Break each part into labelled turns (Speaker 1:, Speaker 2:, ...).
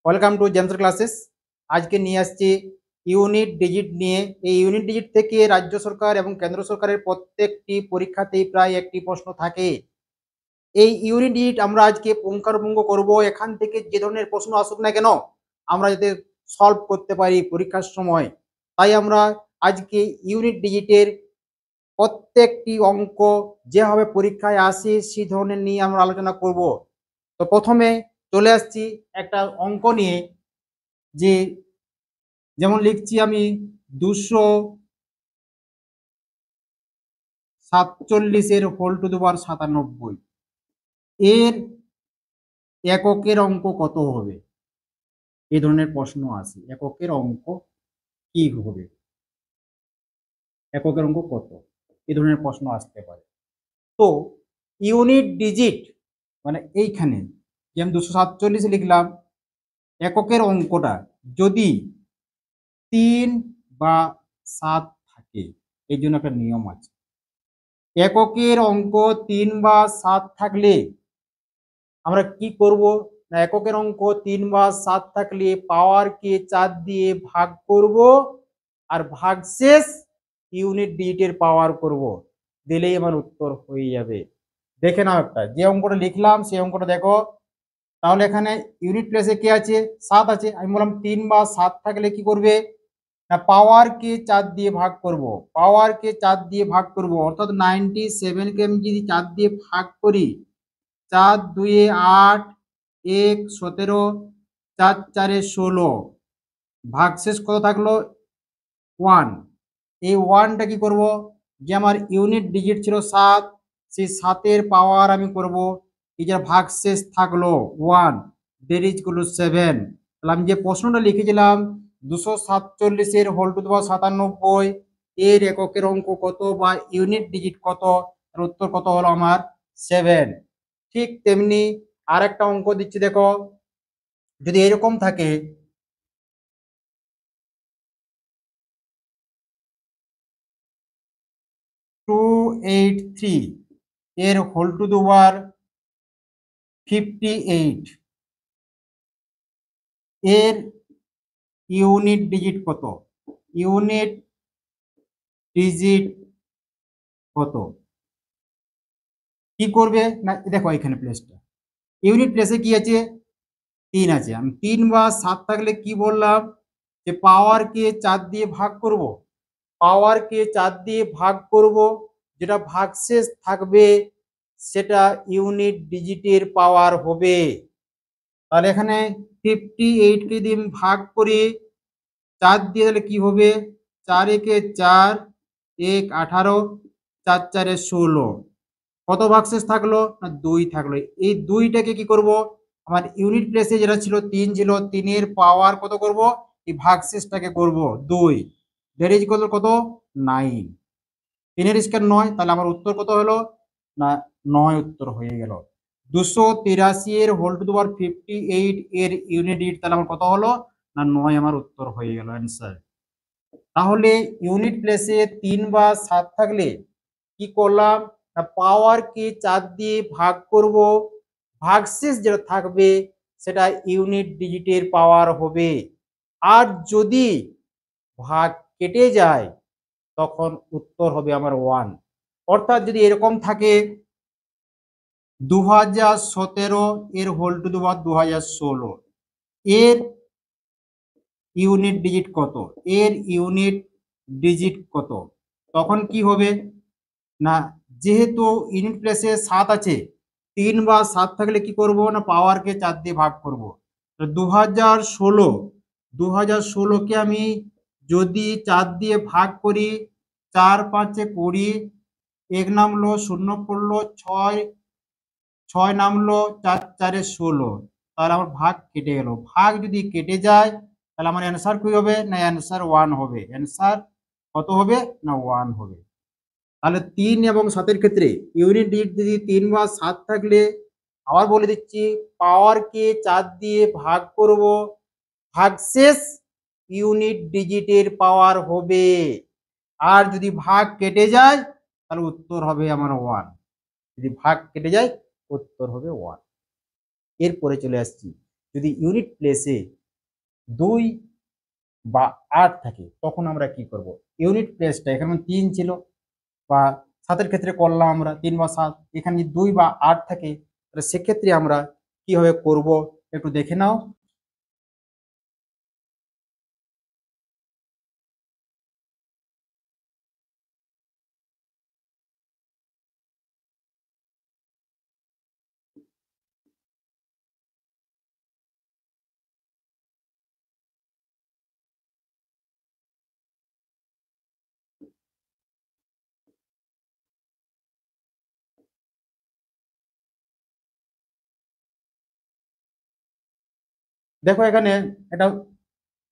Speaker 1: Welcome to James classes. আজকে নিয়ে আসছি ইউনিট ডিজিট নিয়ে। এই ইউনিট ডিজিট থেকে রাজ্য সরকার এবং কেন্দ্র সরকারের প্রত্যেকটি পরীক্ষাতেই প্রায় একটি প্রশ্ন থাকে। এই ইউনিট ডিজিট আমরা আজকে পুঙ্খানুপুঙ্খ করব। এখান থেকে যে ধরনের প্রশ্ন আসুক না কেন আমরা যাতে সলভ করতে পারি পরীক্ষার সময়, তাই আমরা আজকে ইউনিট ডিজিটের প্রত্যেকটি অঙ্ক যেভাবে পরীক্ষায় আসে সেই ধরনের নিয়ে আমরা আলোচনা করব। তো প্রথমে চলে আসছি একটা অঙ্ক নিয়ে, যে যেমন লিখছি আমি 247 হোল টু দি পাওয়ার 97 এর এককের অঙ্ক কত হবে। এই ধরনের প্রশ্ন আসে, এককের অঙ্ক কি হবে, এককের অঙ্ক কত, এই ধরনের প্রশ্ন আসতে পারে। তো ইউনিট ডিজিট মানে এইখানে যে আমি 247 লিখলাম, এককের অঙ্কটা যদি 3 বা 7 থাকে, এই জন্য একটা নিয়ম আছে। এককের অঙ্ক 3 বা 7 থাকলে আমরা কি করব না, এককের অঙ্ক 3 বা 7 থাকলে পাওয়ারকে 4 দিয়ে ভাগ করব আর ভাগশেষ ইউনিট ডিজিটের পাওয়ার করব, দিলেই আমার উত্তর হয়ে যাবে। দেখে নাও, একটা যে অঙ্কটা লিখলাম সেই অঙ্কটা দেখো। তাহলে এখানে ইউনিট প্লেসে কি আছে, 7 আছে। আমি বললাম 3 বা 7 থাকলে কি করবে না, পাওয়ারকে 4 দিয়ে ভাগ করব, পাওয়ারকে 4 দিয়ে ভাগ করব, অর্থাৎ 97কে আমি যদি 4 দিয়ে ভাগ করি, 4 2 8, 1 17, 4 4 16, ভাগশেষ কত থাকলো 1। এই 1টা কি করব, যে আমার ইউনিট ডিজিট ছিল 7, সেই 7-এর পাওয়ার আমি করব, এই যে ভাগশেষ থাকলো 1, দ্যাট ইজ ইকুয়াল টু 7। তাহলে আমি যে প্রশ্নটা লিখেছিলাম 247-এর হোল টু দি পাওয়ার 97 এর এককের অঙ্ক কত বা ইউনিট ডিজিট কত, এর উত্তর কত হলো আমার 7। ঠিক তেমনি আর একটা অঙ্ক দিচ্ছি দেখো, যদি এরকম থাকে 283 এর হোল টু দি পাওয়ার 58 এর ইউনিট ডিজিট কত, ইউনিট ডিজিট কত, কি করবে না, দেখো এখানে প্লেসটা ইউনিট প্লেসে কি আছে 3 আছে। আমি 3 বা 7 থাকলে কি বললাম, যে পাওয়ারকে 4 দিয়ে ভাগ করব, পাওয়ারকে 4 দিয়ে ভাগ করব, যেটা ভাগশেষ থাকবে সেটা ইউনিট ডিজিটের পাওয়ার হবে। তাহলে এখানে 58কে দিয়ে ভাগ করি 4 দিয়ে, তাহলে কি হবে 4 একে 4, 1 18, 4 4 16, কত ভাগশেষ থাকলো না 2 থাকলো। এই 2টাকে কি করব, আমার ইউনিট প্লেসে যেটা ছিল 3 ছিল, 3-এর পাওয়ার কত করব, এই ভাগশেষটাকে করব 2, দ্যাট ইজ ইকুয়াল কত 9। 3-এর স্কয়ার 9, তাহলে আমার উত্তর কত হলো না 9 উত্তর হয়ে গেল। 283 এর হোল টু দি পাওয়ার 58 এর ইউনিট ডিজিট তাহলে আমার কত হলো না 9 আমার উত্তর হয়ে গেল অ্যান্সার। তাহলে ইউনিট প্লেসে 3 বা 7 থাকলে কি করলাম না, পাওয়ারকে 4 দিয়ে ভাগ করব, ভাগশেষ যেটা থাকবে সেটা ইউনিট ডিজিটের পাওয়ার হবে। আর যদি ভাগ কেটে যায় তখন উত্তর হবে আমার 1। অর্থাৎ যদি এরকম থাকে 2017 এর হোল টু দি পাওয়ার 2016 এর ইউনিট ডিজিট কত, এর ইউনিট ডিজিট কত, তখন কি হবে না, যেহেতু ইউনিট প্লেসে 7 আছে, 3 বা 7 থাকলে কি করব না, পাওয়ারকে 4 দিয়ে ভাগ করব। তো 2016কে আমি যদি 4 দিয়ে ভাগ করি, 4 5 20, 1 নামলো 0 পড়লো 6, 6 নামলো 4 4 16, তাহলে আমার ভাগ কেটে গেল। ভাগ যদি কেটে যায় তাহলে আমার অ্যান্সার কি হবে না, অ্যান্সার 1 হবে। অ্যান্সার কত হবে না 1 হবে। তাহলে 3 এবং 7-এর ক্ষেত্রে ইউনিট ডিজিট যদি 3 বা 7 থাকলে, আবার বলে দিচ্ছি, পাওয়ারকে 4 দিয়ে ভাগ করব, ভাগশেষ ইউনিট ডিজিটের পাওয়ার হবে। আর যদি ভাগ কেটে যায় তাহলে উত্তর হবে আমার 1। যদি ভাগ কেটে যায় উত্তর হবে 1। এরপরে চলে আসছি যদি ইউনিট প্লেসে 2 বা 8 থাকে তখন আমরা কি করব? ইউনিট প্লেসটা এখানে 3 ছিল বা 7 ক্ষেত্রে করলাম আমরা 3 বা 7, এখানে যদি 2 বা 8 থাকে তাহলে সেক্ষেত্রে আমরা কিভাবে করব একটু দেখে নাও। দেখো এখানে এটা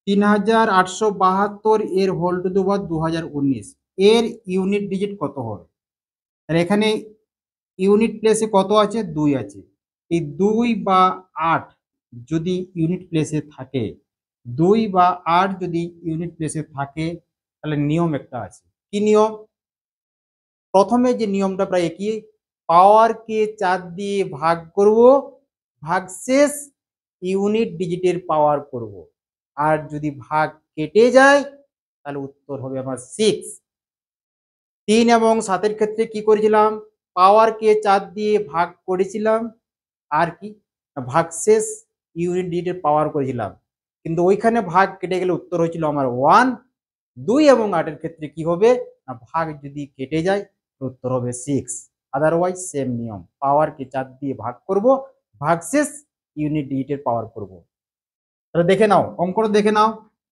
Speaker 1: 3872 এর হোল টু দি পাওয়ার 2019 এর ইউনিট ডিজিট কত হবে? আর এখানে ইউনিট প্লেসে কত আছে? 2 আছে। এই 2 বা 8 যদি ইউনিট প্লেসে থাকে, 2 বা 8 যদি ইউনিট প্লেসে থাকে তাহলে নিয়ম একটা আছে। কি নিয়ম? প্রথমে যে নিয়মটা প্রায় একই, পাওয়ারকে 4 দিয়ে ভাগ করব, ভাগশেষ ইউনিট ডিজিটের পাওয়ার করব। আর যদি ভাগ কেটে যায় তাহলে উত্তর হবে আমার 6। 3 এবং 7 ক্ষেত্রে কি করেছিলাম? পাওয়ারকে 4 দিয়ে ভাগ করেছিলাম, আর কি ভাগশেষ ইউনিট ডিজিটের পাওয়ার করেছিলাম, কিন্তু ওইখানে ভাগ কেটে গেলে উত্তর হয়েছিল আমার 1। 2 এবং 8 এর ক্ষেত্রে কি হবে না, ভাগ যদি কেটে যায় উত্তর হবে 6। আদারওয়াইজ সেম নিয়ম, পাওয়ারকে 4 দিয়ে ভাগ করব, ভাগশেষ ইউনিট ডিজিটের পাওয়ার করব। তাহলে দেখে নাও, অঙ্কটা দেখে নাও।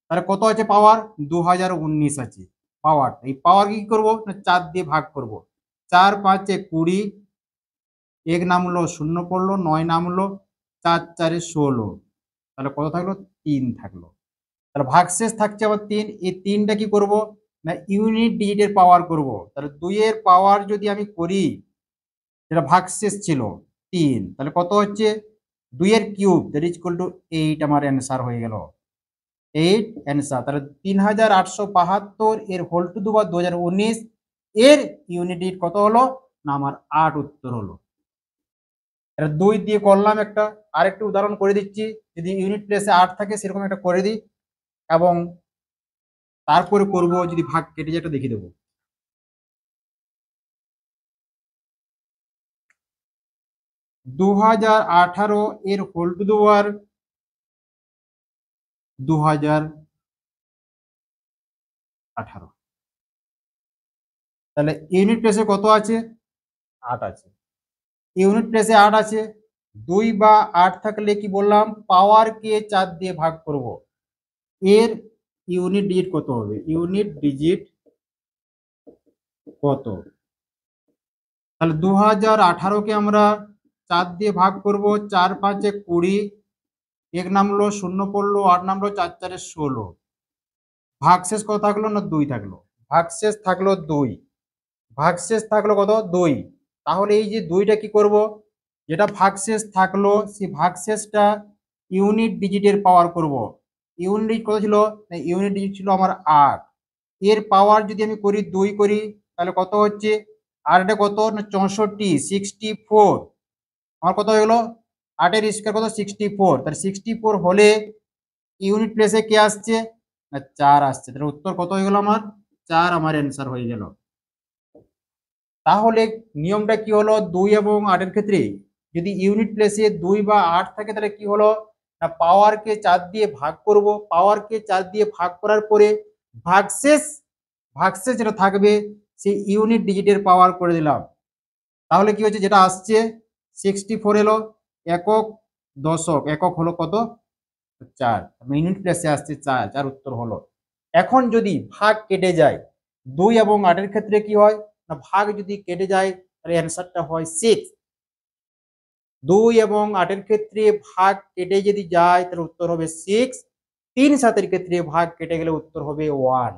Speaker 1: তাহলে কত আছে পাওয়ার? 2019 আছে পাওয়ার। এই পাওয়ার কি করব না, 4 দিয়ে ভাগ করব। 4 5 20, 1 নামলো 0 পড়লো, 9 নামলো, 4 4 16, তাহলে কত থাকলো? 3 থাকলো। তাহলে ভাগশেষ থাকছে আবার 3। এই 3টা কি করব না, ইউনিট ডিজিটের পাওয়ার করব। তাহলে 2 এর পাওয়ার যদি আমি করি, যেটা ভাগশেষ ছিল 3, তাহলে কত হচ্ছে? 2 এর cube, that is equal to 8 আমার অ্যান্সার হয়ে গেল। 8 অ্যান্সার। তাহলে 3872 এর হোল টু দি পাওয়ার 2019 এর ইউনিট ডিজিট কত হলো না, আমার 8 উত্তর হলো। এটা 2 দিয়ে করলাম একটা। আরেকটু উদাহরণ করে দিচ্ছি, যদি ইউনিট প্লেসে 8 থাকে সেরকম একটা করে দিই, এবং তারপরে করব যদি ভাগ কেটে যায়, এটা দেখিয়ে দেবো। 2018 এর হোল টু দি পাওয়ার 2018, তাহলে ইউনিট প্লেসে কত আছে? 8 আছে। ইউনিট প্লেসে 8 আছে, 2 বা 8 থাকলে কি বললাম, পাওয়ারকে 4 দিয়ে ভাগ করব। এর ইউনিট ডিজিট কত হবে? ইউনিট ডিজিট কত? তাহলে 2018কে আমরা 4 দিয়ে ভাগ করব, 4 5 20, 1 নামলো 0 পড়লো, 8 নামলো, 4 4 16, ভাগশেষ কত থাকলো না, 2 থাকলো। ভাগশেষ থাকলো 2, ভাগশেষ থাকলো কত? 2। তাহলে এই যে 2টা কি করব, যেটা ভাগশেষ থাকলো সেই ভাগশেষটা ইউনিট ডিজিটের পাওয়ার করব। ইউনিট ডিজিট কত ছিল? ইউনিট ডিজিট ছিল আমার 8। এর পাওয়ার যদি আমি করি 2 করি, তাহলে কত হচ্ছে? আর এটা কত না, 64, 64। আমার কত হয়ে গেল? 8 এর স্কয়ার কত? 64। তাহলে 64 হলে ইউনিট প্লেসে কে আসছে না, 4 আসছে। তাহলে উত্তর কত হয়ে গেল আমার? 4 আমার অ্যান্সার হয়ে গেল। তাহলে নিয়মটা কি হলো? 2 এবং 8 এর ক্ষেত্রে যদি ইউনিট প্লেসে 2 বা 8 থাকে তাহলে কি হলো না, পাওয়ারকে 4 দিয়ে ভাগ করব। পাওয়ারকে 4 দিয়ে ভাগ করার পরে ভাগশেষ, ভাগশেষ যেটা থাকবে সেই ইউনিট ডিজিটের পাওয়ার করে দিলাম। তাহলে কি হচ্ছে, যেটা আসছে 64 এলো, একক দশক, একক হলো কত? 4। ইউনিট প্লেসে আসছে 4, 4 উত্তর হলো। এখন যদি ভাগ কেটে যায়, 2 এবং 8 এর ক্ষেত্রে কি হয় না, ভাগ যদি কেটে যায় তাহলে অ্যান্সারটা হয় 6। 2 এবং 8 এর ক্ষেত্রে ভাগ কেটে যদি যায় তাহলে উত্তর হবে 6। 3 7 এর ক্ষেত্রে ভাগ কেটে গেলে উত্তর হবে 1।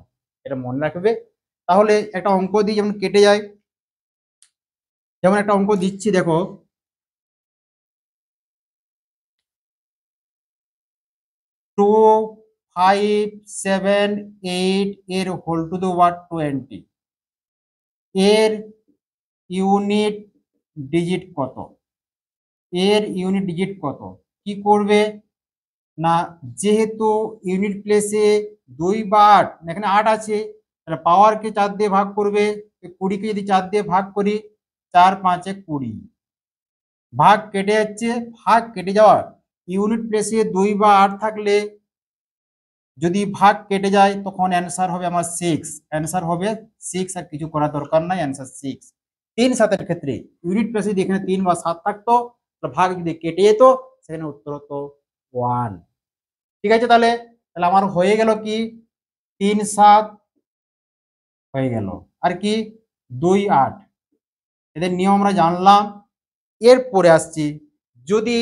Speaker 1: এটা মনে রাখবে। তাহলে একটা অঙ্ক দিই, যেমন কেটে যায়, যেমন একটা অঙ্ক দিচ্ছি দেখো, 2 5 7 8 এর হোল টু দি পাওয়ার 20 এর ইউনিট ডিজিট কত? এর ইউনিট ডিজিট কত? কি করবে না যেহেতু ইউনিট প্লেসে 2 বা 8, এখানে 8 আছে, তাহলে পাওয়ারকে 4 দিয়ে ভাগ করবে, 20কে যদি 4 দিয়ে ভাগ করি, 4 5 20, ভাগ কেটে যাচ্ছে, ভাগ কেটে যাওয়ার ইউনিট প্লেসে 2 বা 8 থাকলে যদি ভাগ কেটে যায় তখন অ্যান্সার হবে আমার 6, অ্যান্সার হবে 6, আর কিছু করার দরকার নাই, অ্যান্সার 6। 3 7 ক্ষেত্রে ইউনিট প্লেসে যদি এখানে 3 বা 7 থাকতো, তাহলে ভাগ যদি কেটে যেত, সেখানে উত্তর হতো 1। ঠিক আছে, তাহলে তাহলে আমার হয়ে গেল কি 3 7 হয়ে গেল, আর কি 2 8, এদের নিয়ম আমরা জানলাম। এরপরে আসছি, যদি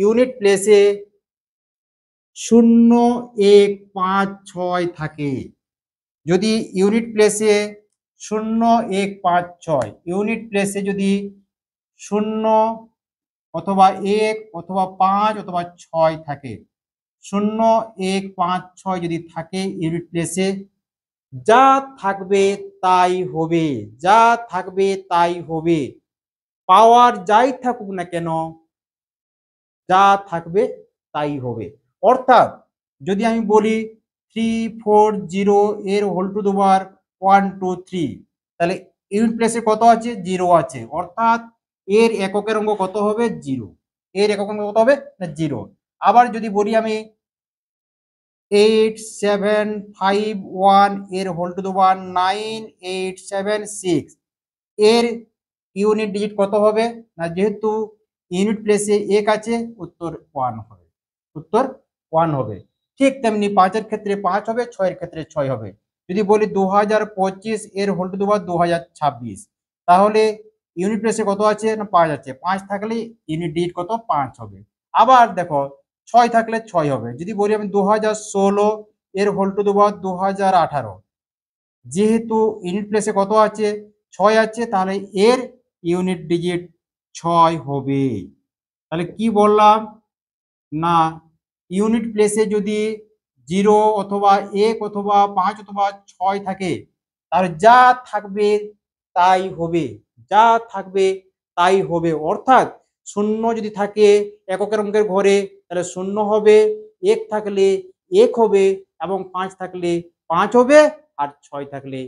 Speaker 1: ইউনিট প্লেসে 0 1 5 6 থাকে, যদি ইউনিট প্লেসে 0 1 5 6, ইউনিট প্লেসে যদি 0 অথবা 1 অথবা 5 অথবা 6 থাকে, 0 1 5 6 যদি থাকে ইউনিট প্লেসে, যা থাকবে তাই হবে, যা থাকবে তাই হবে, পাওয়ার যাই থাকুক না কেন, যা থাকবে তাই হবে। অর্থাৎ যদি আমি বলি 3 4 0 এর হোল টু দি পাওয়ার 1 2 3, তাহলে ইউনিট প্লেসে কত আছে, 0 আছে, অর্থাৎ এর এককের অঙ্ক কত হবে, 0, এর একক অঙ্ক কত হবে না 0। আবার যদি বলি আমি 8 7 5 1 এর হোল টু দি পাওয়ার 9 8 7 6, এর ইউনিট ডিজিট কত হবে না, যেহেতু ইউনিট প্লেসে 1 আছে, উত্তর 1 হবে, উত্তর 1 হবে। ঠিক তেমনি 5 এর ক্ষেত্রে 5 হবে, 6 এর ক্ষেত্রে 6 হবে। যদি বলি 2025 এর হোল টু দি পাওয়ার 2026, তাহলে ইউনিট প্লেসে কত আছে না 5 আছে, 5 থাকলে ইউনিট ডিজিট কত 5 হবে। আবার দেখো 6 থাকলে 6 হবে। যদি বলি আমি 2016 এর হোল টু দি পাওয়ার 2018, যেহেতু ইউনিট প্লেসে কত আছে 6 আছে, তাহলে এর ইউনিট ডিজিট 6 হবে। তাহলে কি বললাম না, ইউনিট প্লেসে যদি 0 অথবা 1 অথবা 5 অথবা 6 থাকে, তাহলে যা থাকবে তাই হবে, যা থাকবে তাই হবে। অর্থাৎ 0 যদি থাকে এককের অঙ্কের ঘরে, তাহলে 0 হবে, 1 থাকলে 1 হবে, এবং 5 থাকলে 5 হবে, আর 6 থাকলে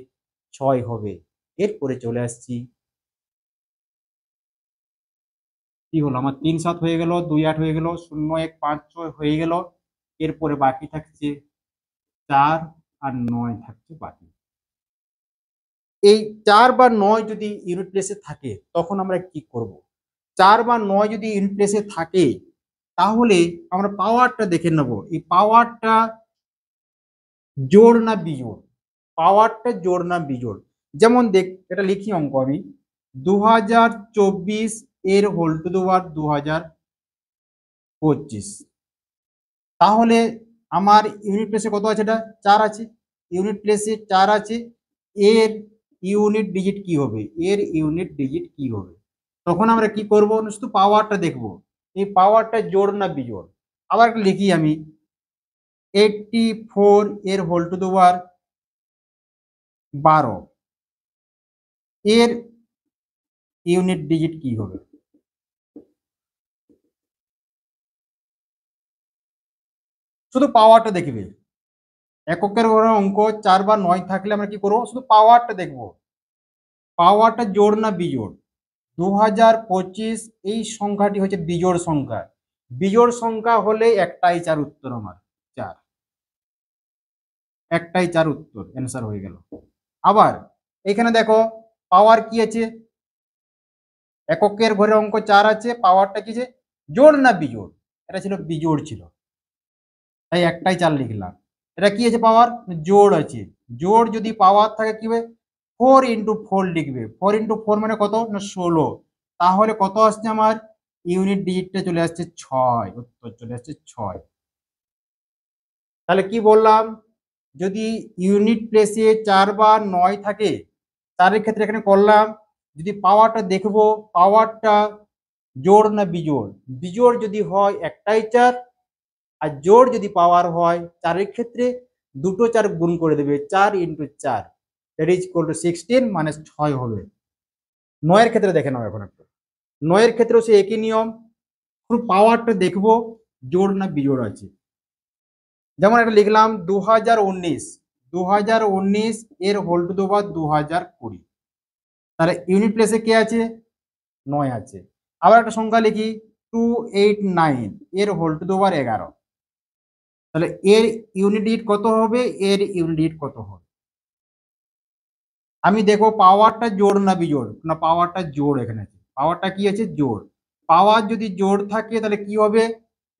Speaker 1: 6 হবে। এরপরে চলে আসছি, কি হলো আমার 3 7 হয়ে গেল, 2 8 হয়ে গেল, 0 1 5 6 হয়ে গেল। এরপরে বাকি থাকছে 4 আর 9 থাকছে বাকি। এই 4 বা 9 যদি ইউনিট প্লেসে থাকে, তখন আমরা কি করব? 4 বা 9 যদি ইউনিট প্লেসে থাকে, তাহলে আমরা পাওয়ারটা দেখে নেব, এই পাওয়ারটা জোড় না বিজোড়, পাওয়ারটা জোড় না বিজোড়। যেমন দেখ, এটা লিখি অঙ্ক আমি, 2024 এর হোল টু দি পাওয়ার 2025, তাহলে আমার ইউনিট প্লেসে কত আছে, এটা 4 আছে, ইউনিট প্লেসে 4 আছে, এর ইউনিট ডিজিট কি হবে, এর ইউনিট ডিজিট কি হবে? তখন আমরা কি করব, শুধু পাওয়ারটা দেখব, এই পাওয়ারটা জোড় না বিজোড়। আবার লিখি আমি, 84 এর হোল টু দি পাওয়ার 12, এর ইউনিট ডিজিট কি হবে? শুধু পাওয়ারটা দেখবে, এককের ঘরে অঙ্ক 4 বা 9 থাকলে আমরা কি করব, শুধু পাওয়ারটা দেখব, পাওয়ারটা জোড় না বিজোড়। 2025 এই সংখ্যাটি হচ্ছে বিজোড় সংখ্যা, বিজোড় সংখ্যা হলে একটাই 4 উত্তর, আমার 4, একটাই 4 উত্তর, অ্যান্সার হয়ে গেল। আবার এখানে দেখো পাওয়ার কি আছে, এককের ঘরে অঙ্ক 4 আছে, পাওয়ারটা কি আছে, জোড় না বিজোড়? এটা ছিল বিজোড় ছিল, তাই একটাই 4 লিখলাম। এটা কি আছে, পাওয়ার জোড় আছে, জোড় যদি পাওয়ার থাকে কি হবে, 4 × 4 লিখবে, 4 × 4 মানে কত না 16, তাহলে কত আসছে আমার, ইউনিট ডিজিটটা চলে আসছে 6, উত্তর চলে আসছে 6। তাহলে কি বললাম, যদি ইউনিট প্লেসে 4 বা 9 থাকে, 4 ক্ষেত্রে এখানে করলাম, যদি পাওয়ারটা দেখবো, পাওয়ারটা জোড় না বিজোড়, বিজোড় যদি হয় একটাই 4, আর জোড় যদি পাওয়ার হয় 4 ক্ষেত্রে দুটো 4 গুণ করে দেবে, 4 × 4 দ্যাট ইজ ইকুয়াল টু 16, মানে 6 হবে। 9 ক্ষেত্রে দেখে নাও এখন একটু, 9 ক্ষেত্রেও সে একই নিয়ম, পুরো পাওয়ারটা দেখবো জোড় না বিজোড় আছে, যেমন এটা লিখলাম 2019, 2019 এর হোল টু দি পাওয়ার 2020, তাহলে ইউনিট প্লেসে কে আছে? 9 আছে। আবার একটা সংখ্যা লিখি 289 এর হোল টু দি পাওয়ার 11, তাহলে এর ইউনিট ডিজিট কত হবে? এর ইউনিট ডিজিট কত হবে? আমি দেখো পাওয়ারটা জোড় না বিজোড়, না পাওয়ারটা জোড়, এখানে আছে পাওয়ারটা কি আছে? জোড়। পাওয়ার যদি জোড় থাকে তাহলে কি হবে?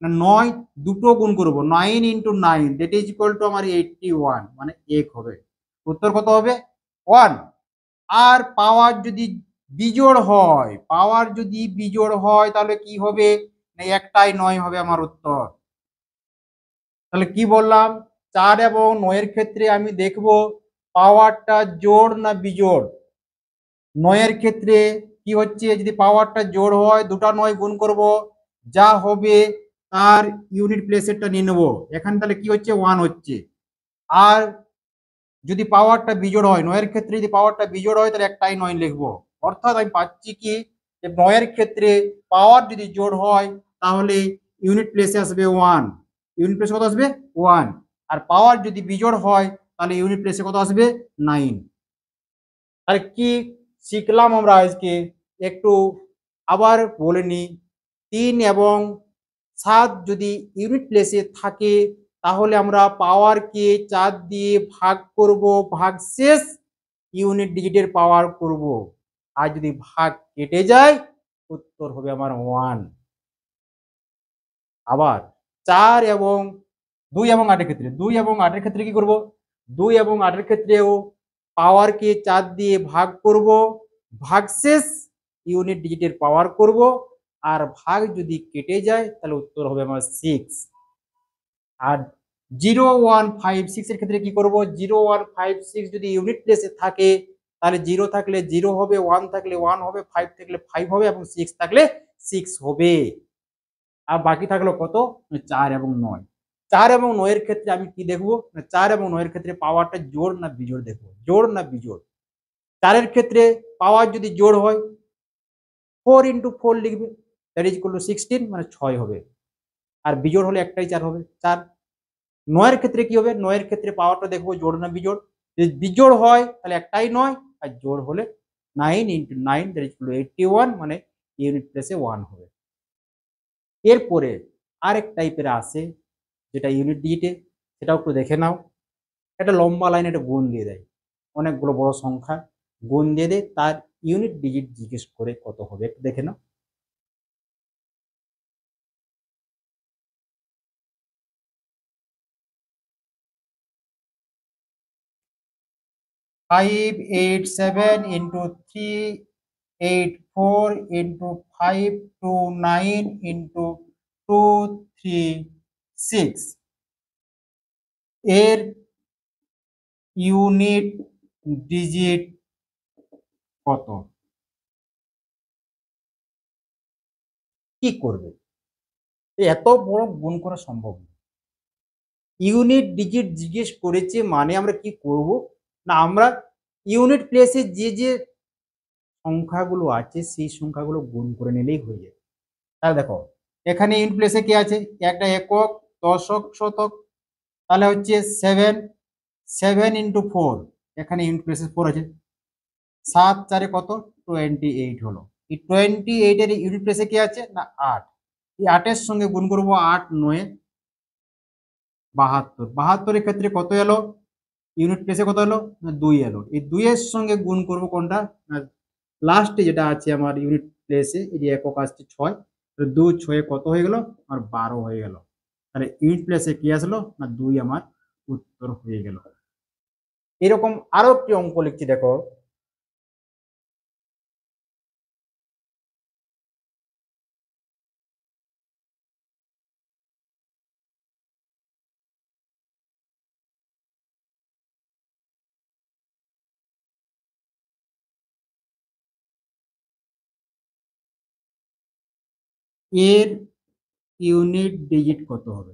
Speaker 1: না 9 দুটো গুণ করব, 9 into 9 that is equal to আমার 81, মানে 1 হবে। উত্তর কত হবে? 1। আর পাওয়ার যদি বিজোড় হয়, পাওয়ার যদি বিজোড় হয় তাহলে কি হবে? না একটাই 9 হবে আমার উত্তর। তাহলে কি বললাম? 4 এবং 9 এর ক্ষেত্রে আমি দেখব পাওয়ারটা জোড় না বিজোড়। 9 এর ক্ষেত্রে কি হচ্ছে? যদি পাওয়ারটা জোড় হয়, দুটা 9 গুণ করব, যা হবে তার ইউনিট প্লেসেরটা নিয়ে নেবো। এখানে তাহলে কি হচ্ছে? 1 হচ্ছে। আর যদি পাওয়ারটা বিজোড় হয়, 9 এর ক্ষেত্রে যদি পাওয়ারটা বিজোড় হয় তাহলে একটাই 9 লিখবো। অর্থাৎ আমি পাচ্ছি কি, যে 9 এর ক্ষেত্রে পাওয়ার যদি জোড় হয় তাহলে ইউনিট প্লেসে আসবে 1, ইউনিট প্লেসে কত আসবে? 1। আর পাওয়ার যদি বিজোড় হয় তাহলে ইউনিট প্লেসে কত আসবে? 9। আর কি শিখলাম আমরা আজকে একটু আবার বলে নিই। 3 এবং 7 যদি ইউনিট প্লেসে থাকে তাহলে আমরা পাওয়ারকে 4 দিয়ে ভাগ করব, ভাগশেষ ইউনিট ডিজিটের পাওয়ার করব। আর যদি ভাগ কেটে যায় উত্তর হবে আমার 1। আবার 4 এবং 2 এবং 8 এর ক্ষেত্রে, 2 এবং 8 এর ক্ষেত্রে কি করব? 2 এবং 8 এর ক্ষেত্রেও পাওয়ারকে 4 দিয়ে ভাগ করব, ভাগশেষ ইউনিট ডিজিটের পাওয়ার করব। আর ভাগ যদি কেটে যায় তাহলে উত্তর হবে আমার 6। আর 0156 এর ক্ষেত্রে কি করব? 0156 যদি ইউনিট প্লেসে থাকে তাহলে 0 থাকলে 0 হবে, 1 থাকলে 1 হবে, 5 থাকলে 5 হবে এবং 6 থাকলে 6 হবে। আর বাকি থাকলো কত? 4 এবং 9। 4 এবং 9 এর ক্ষেত্রে আমি কি দেখবো? 4 এবং 9 এর ক্ষেত্রে পাওয়ারটা জোড় না বিজোড় দেখবো। জোড় না বিজোড়? 4 এর ক্ষেত্রে পাওয়ার যদি জোড় হয় 4 ইন্টু 4 লিখবে, দ্যাট ইজ ইকুয়াল টু 16, মানে 6 হবে। আর বিজোড় হলে একটাই 4 হবে, 4। 9 এর ক্ষেত্রে কি হবে? 9 এর ক্ষেত্রে পাওয়ারটা দেখবো জোড় না বিজোড়। যদি বিজোড় হয় তাহলে একটাই 9, আর জোড় হলে 9 into 9 that is equal to 81, মানে ইউনিট প্লেসে 1 হবে। এরপরে আরেক টাইপের আসে যেটা ইউনিট ডিজিটে, সেটাও একটু দেখে নাও। একটা লম্বা লাইন একটা গুণ দিয়ে দেয়, অনেকগুলো বড় সংখ্যা গুণ দিয়ে দেয়, তার ইউনিট ডিজিট জিজ্ঞেস করে কত হবে, একটু দেখে নাও। 587 ইন্টু 384 ইন্টু 529 ইন্টু 236 এর ইউনিট ডিজিট কত? কি করবে? এত বড় গুণ করা সম্ভব না। ইউনিট ডিজিট জিজ্ঞেস করেছে মানে আমরা কি করব? না আমরা ইউনিট প্লেসে যে যে সংখ্যাগুলো আছে সেই সংখ্যাগুলো গুণ করে নিলেই হয়ে যাবে। তাহলে দেখো এখানে ইউনিট প্লেসে কি আছে? একটা একক, দশক, শতক, তাহলে হচ্ছে 7, 7 ইন্টু 4, এখানে ইউনিট প্লেসে 4 আছে। 7 4 কত? 28 হলো। এই 28 এর ইউনিট প্লেসে কি আছে? না 8। এই 8 এর সঙ্গে গুণ করব, 8 9 72। 72 এর ক্ষেত্রে কত এলো? ইউনিট প্লেসে কত এলো? না 2 এলো। এই 2 এর সঙ্গে গুণ করব কোনটা? না লাস্টে যেটা আছে আমার ইউনিট প্লেসে, এই যে একক আসছে 6, 2 6 কত হয়ে গেল? আর 12 হয়ে গেল। তাহলে ইউনিট প্লেসে কি আসলো? না 2 আমার উত্তর হয়ে গেল। এরকম আরো একটি অঙ্ক লিখছি, দেখো। এর ইউনিট ডিজিট কত হবে?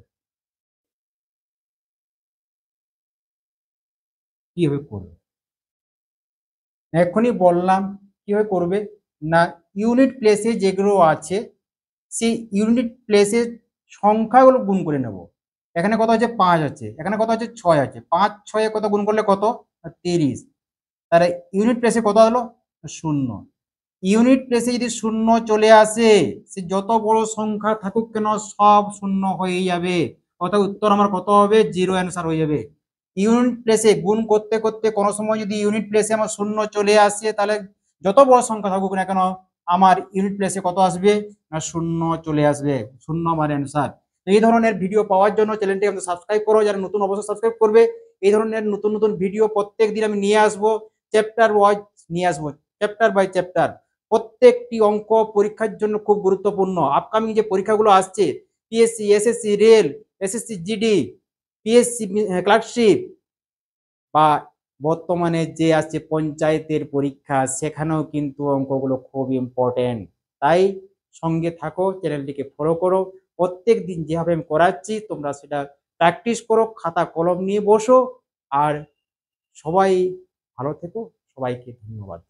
Speaker 1: কিভাবে করবে? এখনই বললাম কিভাবে করবে। না ইউনিট প্লেসে যেগুলো আছে সেই ইউনিট প্লেসের সংখ্যাগুলো গুণ করে নেব। এখানে কত আছে 5 আছে, এখানে কত আছে 6 আছে, 5 6 কত গুণ করলে কত 30। তাহলে ইউনিট প্লেসে কত হলো 0। ইউনিট প্লেসে যদি 0 চলে আসে, সে যত বড় সংখ্যা থাকুক কেন সব 0 হয়ে যাবে, অর্থাৎ উত্তর আমার কত হবে 0 অ্যান্সার হয়ে যাবে। ইউনিট প্লেসে গুণ করতে করতে কোনো সময় যদি ইউনিট প্লেসে আমার 0 চলে আসে, তাহলে যত বড় সংখ্যা থাকুক না কেন আমার ইউনিট প্লেসে কত আসবে না 0 চলে আসবে, 0 আমার অ্যান্সার। এই ধরনের ভিডিও পাওয়ার জন্য চ্যানেলটি আমাদের সাবস্ক্রাইব করো, যারা নতুন অবশ্যই সাবস্ক্রাইব করবে। এই ধরনের নতুন নতুন ভিডিও প্রত্যেক দিন আমি নিয়ে আসবো, চ্যাপ্টার ওয়াইজ নিয়ে আসবো, চ্যাপ্টার বাই চ্যাপ্টার। প্রত্যেকটি অঙ্ক পরীক্ষার জন্য খুব গুরুত্বপূর্ণ। আপকামিং যে পরীক্ষাগুলো আসছে, PSC, SSC rail, SSC GD, PSC clerkship, বা বর্তমানে যে আসছে পঞ্চায়েতের পরীক্ষা, সেখানেও কিন্তু অঙ্কগুলো খুব ইম্পর্টেন্ট। তাই সঙ্গে থাকো, চ্যানেলটিকে ফলো করো। প্রত্যেক দিন যেভাবে আমি করাচ্ছি তোমরা সেটা প্র্যাকটিস করো, খাতা কলম নিয়ে বসো। আর সবাই ভালো থেকো, সবাইকে ধন্যবাদ।